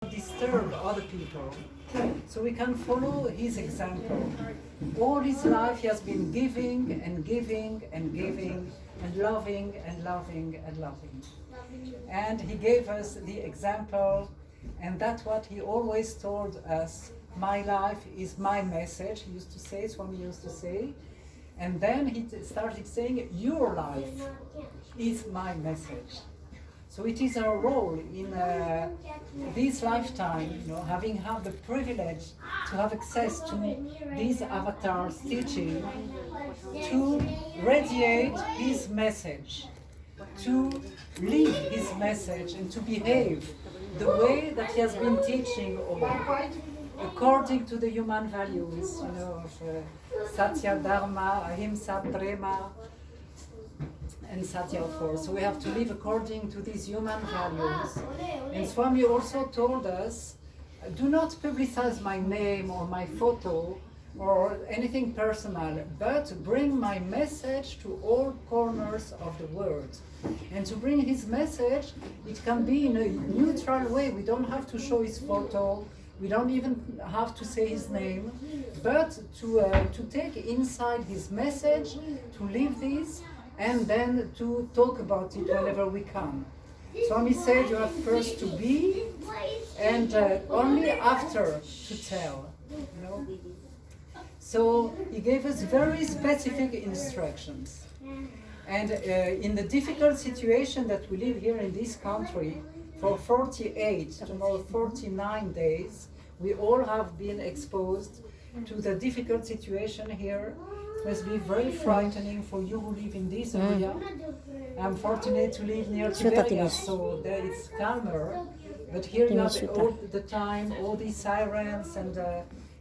disturb other people. So we can follow his example. All his life he has been giving and giving and giving and loving and loving and loving. And he gave us the example, and that's what he always told us. My life is my message, he used to say, Swami used to say. And then he started saying, your life is my message. So it is our role in this lifetime, having had the privilege to have access to these avatars teaching, to radiate his message, to live his message and to behave the way that he has been teaching all, according to the human values, of Satya Dharma, Ahimsa, Prema, and Satya, of course. So we have to live according to these human values. And Swami also told us, do not publicize my name or my photo or anything personal, but bring my message to all corners of the world. And to bring his message, it can be in a neutral way. We don't have to show his photo, we don't even have to say his name, but to take inside his message, to live this, and then to talk about it whenever we can. Swami said you have first to be, and only after to tell. So he gave us very specific instructions. And in the difficult situation that we live here in this country, for 48, tomorrow 49 days, we all have been exposed to the difficult situation here. It must be very frightening for you who live in this area. I'm fortunate to live near Tiberias, so there it's calmer. But here you have all the time, all these sirens, and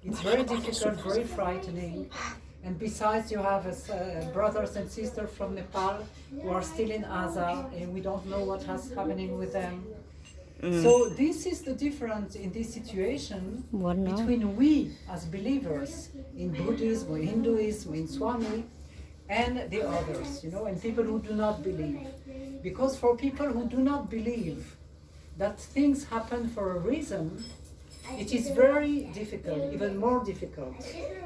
it's very difficult, very frightening. And besides, you have brothers and sisters from Nepal who are still in Aza, and we don't know what is happening with them. So this is the difference in this situation between we as believers in Buddhism, or Hinduism, in Swami, and the others, and people who do not believe. Because for people who do not believe that things happen for a reason, it is very difficult, even more difficult,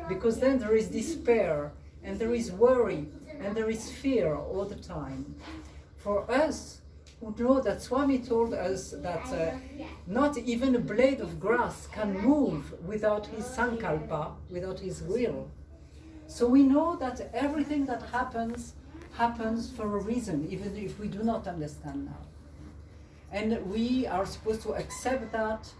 because then there is despair, and there is worry, and there is fear all the time. For us, who know that Swami told us that not even a blade of grass can move without his sankalpa, without his will. So we know that everything that happens for a reason, even if we do not understand now. And we are supposed to accept that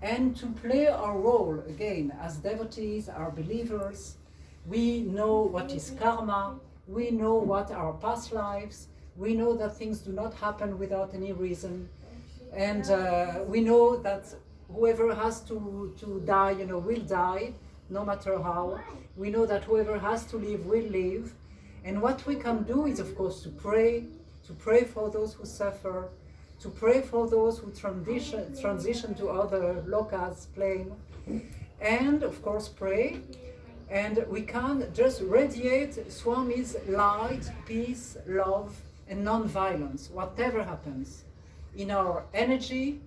and to play our role again as devotees, our believers. We know what is karma, we know what are past lives, we know that things do not happen without any reason, and we know that whoever has to die, will die, no matter how. We know that whoever has to live will live, and what we can do is, of course, to pray for those who suffer, to pray for those who transition to other lokas, plane, and of course pray. And we can just radiate Swami's light, peace, love, and non-violence, whatever happens, in our energy,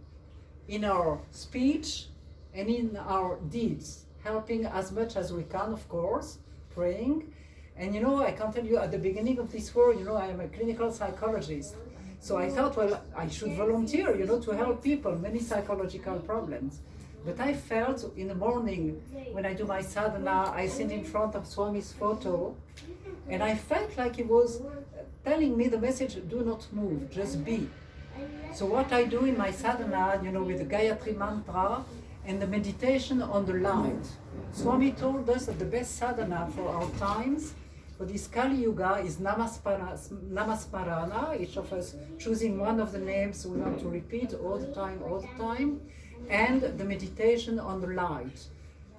in our speech, and in our deeds, helping as much as we can, of course, praying. And I can tell you, at the beginning of this war, I am a clinical psychologist. So I thought, well, I should volunteer, to help people, many psychological problems. But I felt in the morning, when I do my sadhana, I sit in front of Swami's photo, and I felt like he was telling me the message, do not move, just be. So what I do in my sadhana, with the Gayatri mantra and the meditation on the light. Swami told us that the best sadhana for our times, for this Kali Yuga, is Namasmarana, each of us choosing one of the names we want to repeat all the time, and the meditation on the light.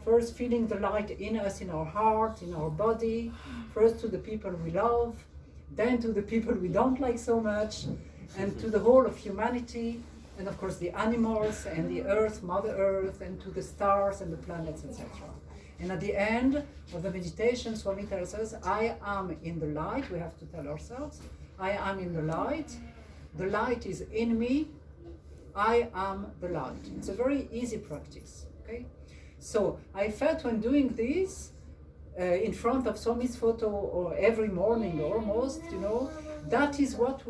First feeling the light in us, in our heart, in our body, first to the people we love, then to the people we don't like so much, and to the whole of humanity, and of course the animals and the earth, Mother Earth, and to the stars and the planets, etc. And at the end of the meditation, Swami tells us, I am in the light. We have to tell ourselves, I am in the light is in me, I am the light. It's a very easy practice, okay? So I felt when doing this, in front of Swami's photo or every morning almost, you know, that is what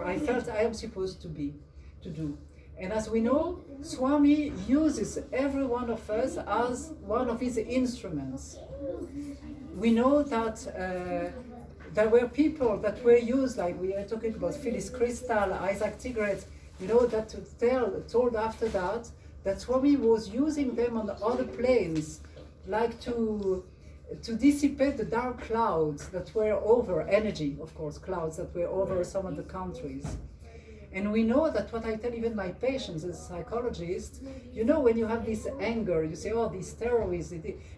I felt I am supposed to do. And as we know, Swami uses every one of us as one of his instruments. We know that there were people that were used, like we are talking about Phyllis Crystal, Isaac Tigret, you know, that told after that Swami was using them on the other planes, like to dissipate the dark clouds that were over, energy, of course, clouds that were over some of the countries. And we know that what I tell even my patients as a psychologist, you know, when you have this anger, you say, oh, these terrorists,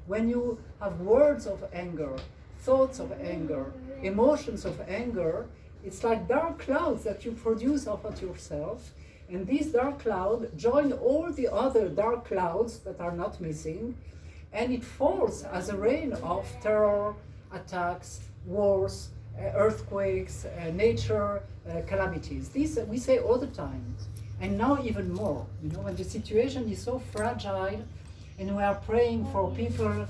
when you have words of anger, thoughts of anger, emotions of anger, it's like dark clouds that you produce about yourself. And these dark clouds join all the other dark clouds that are not missing, and it falls as a rain of terror, attacks, wars, earthquakes, nature calamities. This we say all the time, and now even more. You know, when the situation is so fragile, and we are praying for people,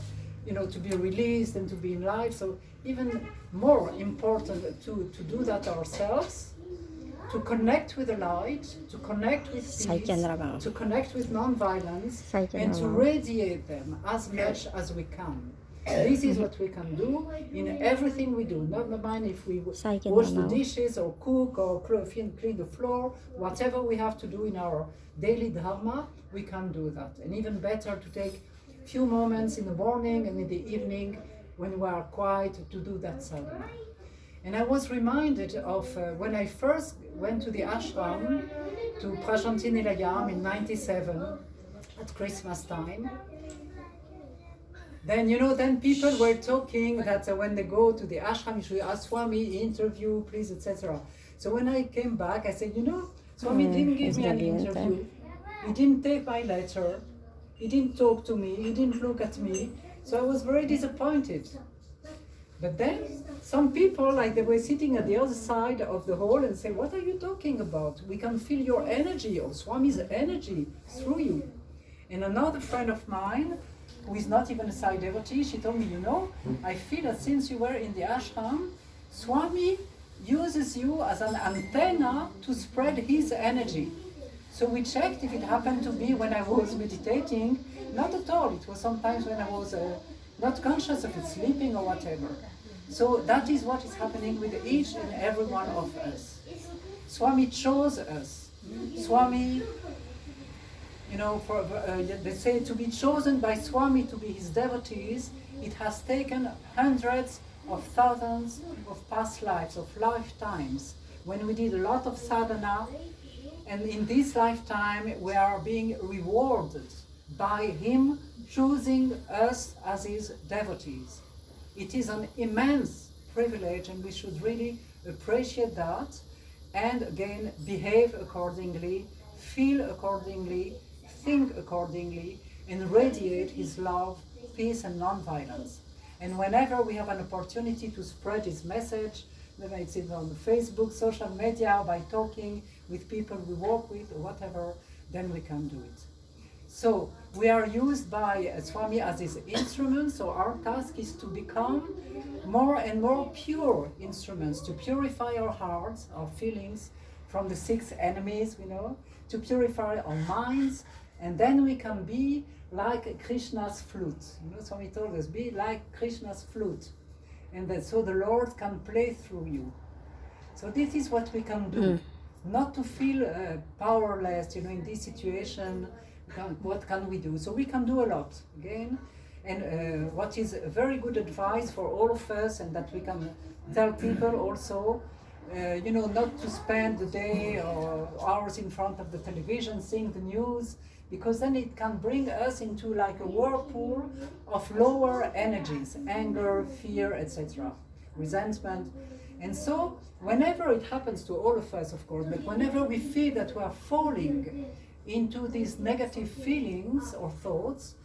you know, to be released and to be in life. So even more important to do that ourselves, to connect with the light, to connect with peace, to connect with non-violence, and to radiate them as much as we can. This is what we can do in everything we do. Not mind if we wash the dishes or cook or clean the floor, whatever we have to do in our daily dharma, we can do that. And even better to take a few moments in the morning and in the evening when we are quiet to do that sadhana. And I was reminded of when I first went to the ashram, to Prajanti Nilayam in 97 at Christmas time. Then, you know, then people were talking that when they go to the ashram, you should ask Swami, interview, please, etc. So when I came back, I said, you know, Swami didn't give me an interview. He didn't take my letter. He didn't talk to me. He didn't look at me. So I was very disappointed. But then some people, like they were sitting at the other side of the hall and say, what are you talking about? We can feel your energy, or Swami's energy through you. And another friend of mine, who is not even a Sai devotee, she told me, you know, I feel that since you were in the ashram, Swami uses you as an antenna to spread his energy. So we checked if it happened to be when I was meditating. Not at all. It was sometimes when I was not conscious of it, sleeping or whatever. So that is what is happening with each and every one of us. Swami chose us. Swami, you know, they say to be chosen by Swami to be his devotees, it has taken hundreds of thousands of past lives, of lifetimes, when we did a lot of sadhana, and in this lifetime we are being rewarded by him choosing us as his devotees. It is an immense privilege, and we should really appreciate that, and again behave accordingly, feel accordingly, think accordingly, and radiate his love, peace and non-violence. And whenever we have an opportunity to spread his message, whether it's on Facebook, social media, by talking with people we work with or whatever, then we can do it. So we are used by Swami as his instrument, so our task is to become more and more pure instruments, to purify our hearts, our feelings from the 6 enemies, you know, to purify our minds, and then we can be like Krishna's flute. You know, Swami told us, be like Krishna's flute, and that so the Lord can play through you. So this is what we can do, not to feel powerless, you know, in this situation. What can we do? So we can do a lot, again. And what is a very good advice for all of us, and that we can tell people also, you know, not to spend the day or hours in front of the television seeing the news, because then it can bring us into like a whirlpool of lower energies, anger, fear, etc., resentment. And so whenever it happens to all of us, of course, but whenever we feel that we are falling into these negative feelings or thoughts,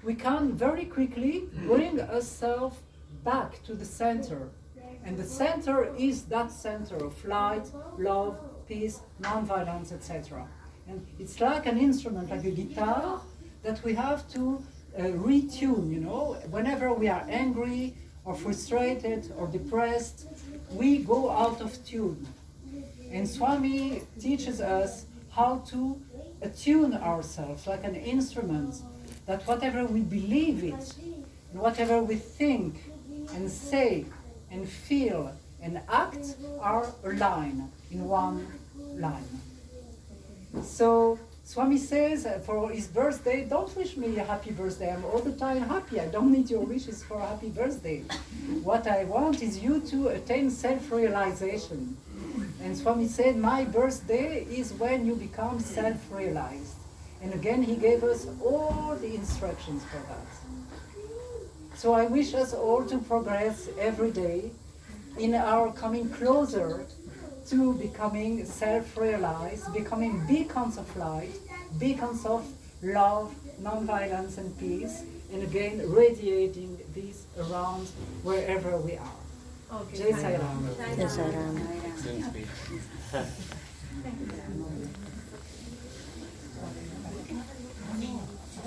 we can very quickly bring ourselves back to the center. And the center is that center of light, love, peace, non-violence, etc. And it's like an instrument, like a guitar, that we have to retune, you know. Whenever we are angry or frustrated or depressed, we go out of tune. And Swami teaches us how to attune ourselves like an instrument, that whatever we believe it, and whatever we think and say and feel and act are aligned in one line. So Swami says for his birthday, don't wish me a happy birthday. I'm all the time happy. I don't need your wishes for a happy birthday. What I want is you to attain self-realization. And Swami said, my birthday is when you become self-realized. And again, he gave us all the instructions for that. So I wish us all to progress every day in our coming closer to becoming self-realized, becoming beacons of light, beacons of love, non-violence and peace, and again radiating this around wherever we are. Okay. Jai Sai Ram. Jai Sai Ram.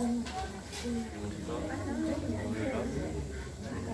Thank you.